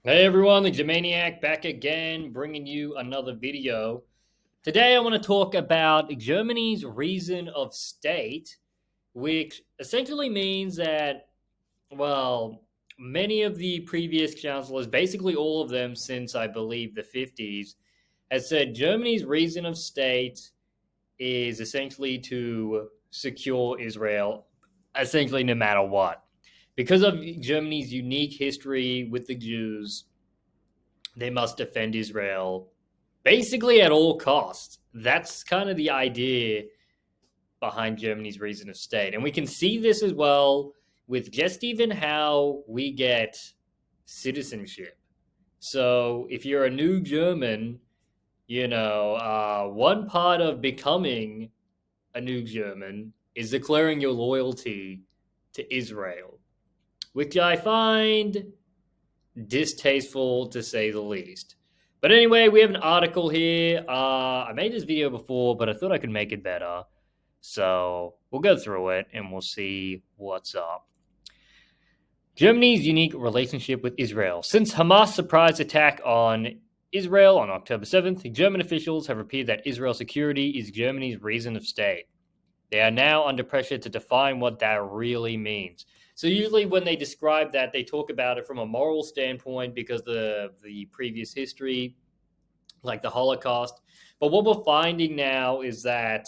Hey everyone, the Germaniac back again, bringing you another video. Today I want to talk about Germany's reason of state, which essentially means that, well, many of the previous chancellors, basically all of them since I believe the 50s, has said Germany's reason of state is essentially to secure Israel, essentially no matter what. Because of Germany's unique history with the Jews, they must defend Israel basically at all costs. That's kind of the idea behind Germany's reason of state. And we can see this as well with just even how we get citizenship. So if you're a new German, one part of becoming a new German is declaring your loyalty to Israel, which I find distasteful to say the least. But anyway, we have an article here. I made this video before, but I thought I could make it better. So we'll go through it and we'll see what's up. Germany's unique relationship with Israel. Since Hamas' surprise attack on Israel on October 7th, German officials have repeated that Israel's security is Germany's reason of state. They are now under pressure to define what that really means. So usually when they describe that, they talk about it from a moral standpoint because the previous history, like the Holocaust. But what we're finding now is that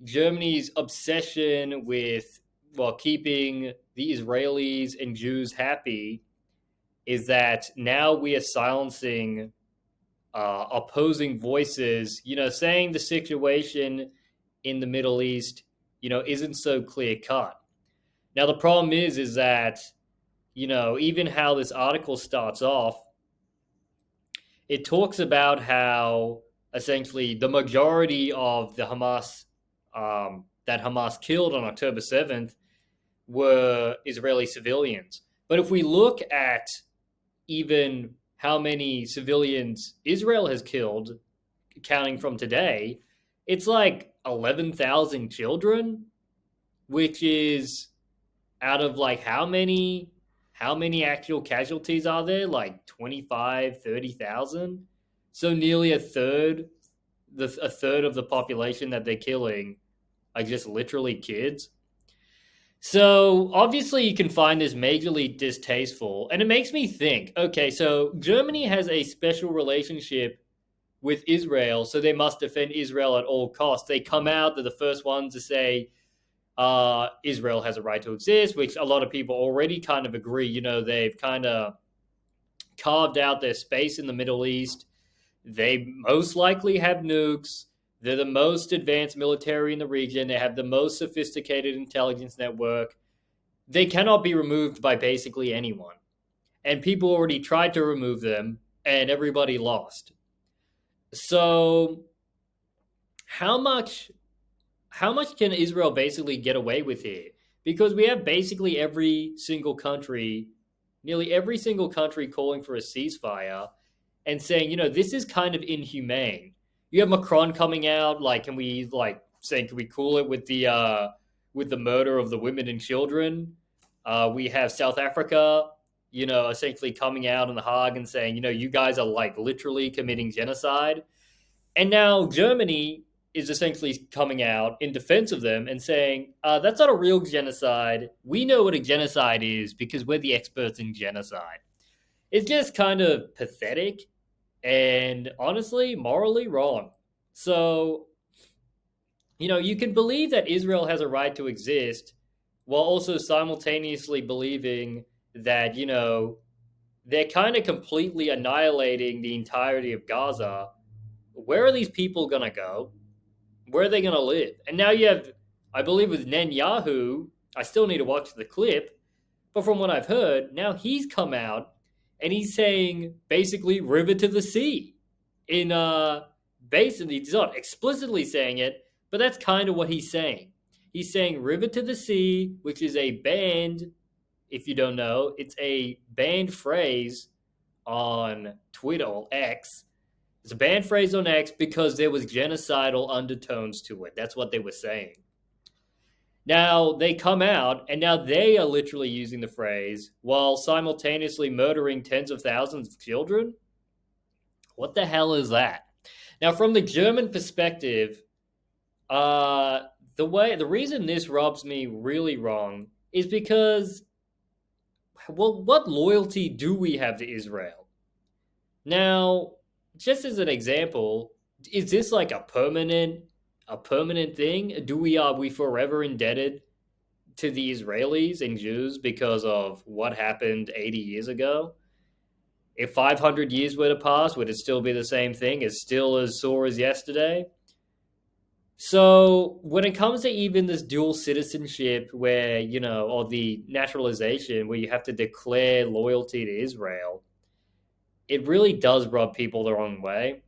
Germany's obsession with, well, keeping the Israelis and Jews happy is that now we are silencing opposing voices, saying the situation in the Middle East, isn't so clear cut. Now the problem is that, even how this article starts off, it talks about how essentially the majority of the Hamas that Hamas killed on October 7th were Israeli civilians. But if we look at even how many civilians Israel has killed, counting from today, it's like 11,000 children, which is out of like how many actual casualties are there? Like 25, 30,000. So nearly a third of the population that they're killing are just literally kids. So obviously you can find this majorly distasteful, and it makes me think. Okay, so Germany has a special relationship with Israel, so they must defend Israel at all costs. They come out; they're the first ones to say Israel has a right to exist, which a lot of people already kind of agree. They've kind of carved out their space in the Middle East. They most likely have nukes. They're the most advanced military in the region. They have the most sophisticated intelligence network. They cannot be removed by basically anyone. And people already tried to remove them, and everybody lost. So, how much how much can Israel basically get away with here? Because we have basically nearly every single country calling for a ceasefire and saying, this is kind of inhumane. You have Macron coming out, like, can we like saying, can we cool it with the murder of the women and children? We have South Africa, essentially coming out in the Hague and saying, you guys are like literally committing genocide. And now Germany is essentially coming out in defense of them and saying, that's not a real genocide. We know what a genocide is because we're the experts in genocide. It's just kind of pathetic and honestly, morally wrong. So, you can believe that Israel has a right to exist while also simultaneously believing that, they're kind of completely annihilating the entirety of Gaza. Where are these people going to go? Where are they going to live? And now you have, I believe, with Netanyahu, I still need to watch the clip, but from what I've heard, now he's come out and he's saying basically river to the sea. In basically, he's not explicitly saying it, but that's kind of what he's saying. He's saying river to the sea, which is a banned, if you don't know, it's a banned phrase on Twitter or X. It's a banned phrase on X because there was genocidal undertones to it. That's what they were saying. Now they come out and now they are literally using the phrase while simultaneously murdering tens of thousands of children. What the hell is that? Now, from the German perspective, uh, the reason this rubs me really wrong is because, well, what loyalty do we have to Israel? Now, just as an example, is this like a permanent thing? Are we forever indebted to the Israelis and Jews because of what happened 80 years ago? If 500 years were to pass, would it still be the same thing? It's still as sore as yesterday? So when it comes to even this dual citizenship where, or the naturalization where you have to declare loyalty to Israel, it really does rub people the wrong way.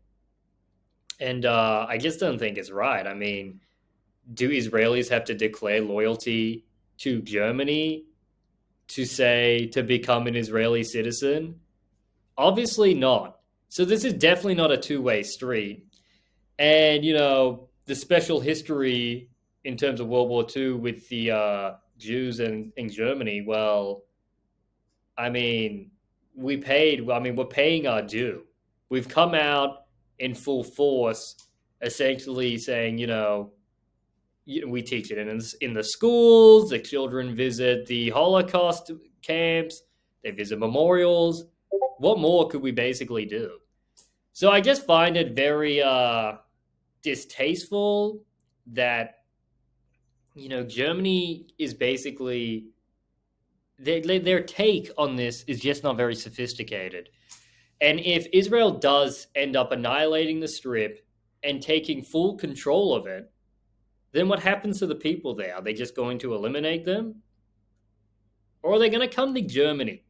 And I just don't think it's right. I mean, do Israelis have to declare loyalty to Germany to become an Israeli citizen? Obviously not. So this is definitely not a two-way street. And, the special history in terms of World War II with the Jews in Germany, well, I mean, we're paying our due. We've come out in full force, essentially saying, we teach it in the schools, the children visit the Holocaust camps, they visit memorials. What more could we basically do? So I just find it very distasteful that Germany is basically their take on this is just not very sophisticated. And if Israel does end up annihilating the Strip and taking full control of it, then what happens to the people there? Are they just going to eliminate them, or are they going to come to Germany?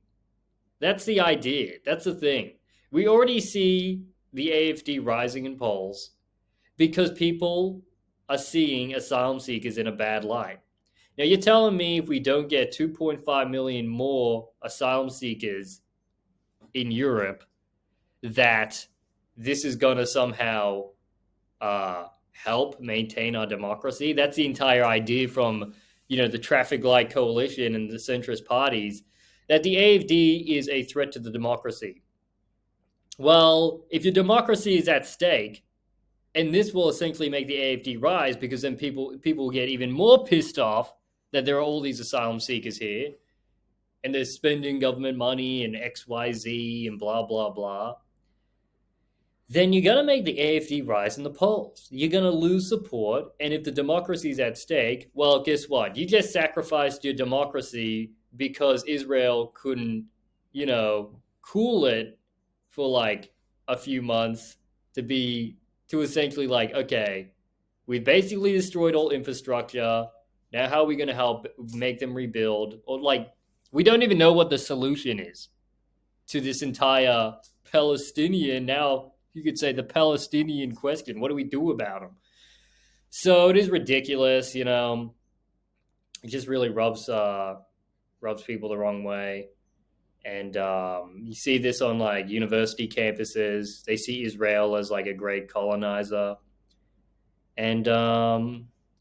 That's the idea. That's the thing. We already see the AfD rising in polls because people are seeing asylum seekers in a bad light. Now, you're telling me if we don't get 2.5 million more asylum seekers in Europe, that this is going to somehow help maintain our democracy? That's the entire idea from the traffic light coalition and the centrist parties, that the AfD is a threat to the democracy. Well, if your democracy is at stake, and this will essentially make the AfD rise because then people will get even more pissed off that there are all these asylum seekers here and they're spending government money and XYZ and blah, blah, blah. Then you're going to make the AfD rise in the polls. You're going to lose support. And if the democracy is at stake, well, guess what? You just sacrificed your democracy because Israel couldn't, cool it for like a few months to essentially like, okay, we basically destroyed all infrastructure. Now how are we going to help make them rebuild? Or like, we don't even know what the solution is to this entire Palestinian, now you could say the Palestinian question. What do we do about them? So it is ridiculous, It just really rubs people the wrong way. And you see this on like university campuses. They see Israel as like a great colonizer. And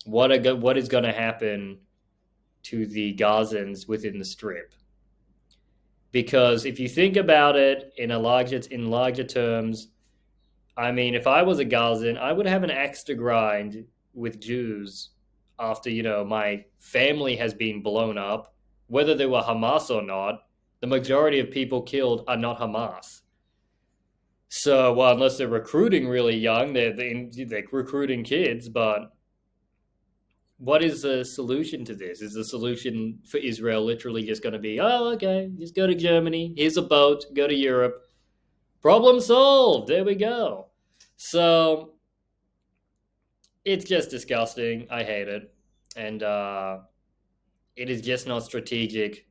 what is going to happen to the Gazans within the Strip? Because if you think about it in larger terms, I mean, if I was a Gazan, I would have an axe to grind with Jews after my family has been blown up, whether they were Hamas or not. The majority of people killed are not Hamas. So, well, unless they're recruiting really young, they're recruiting kids. But what is the solution to this? Is the solution for Israel literally just going to be, oh, okay, just go to Germany, here's a boat, go to Europe, problem solved, there we go. So it's just disgusting. I hate it. And it is just not strategic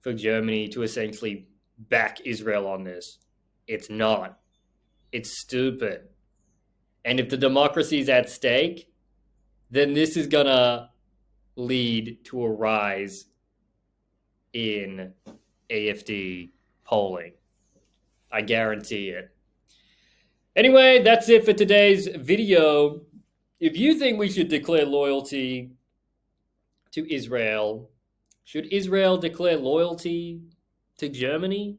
for Germany to essentially back Israel on this. It's not. It's stupid. And if the democracy is at stake, then this is going to lead to a rise in AfD polling. I guarantee it. Anyway, that's it for today's video. If you think we should declare loyalty to Israel. Should Israel declare loyalty to Germany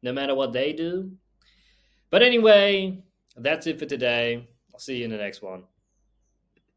no matter what they do? But anyway, that's it for today. I'll see you in the next one.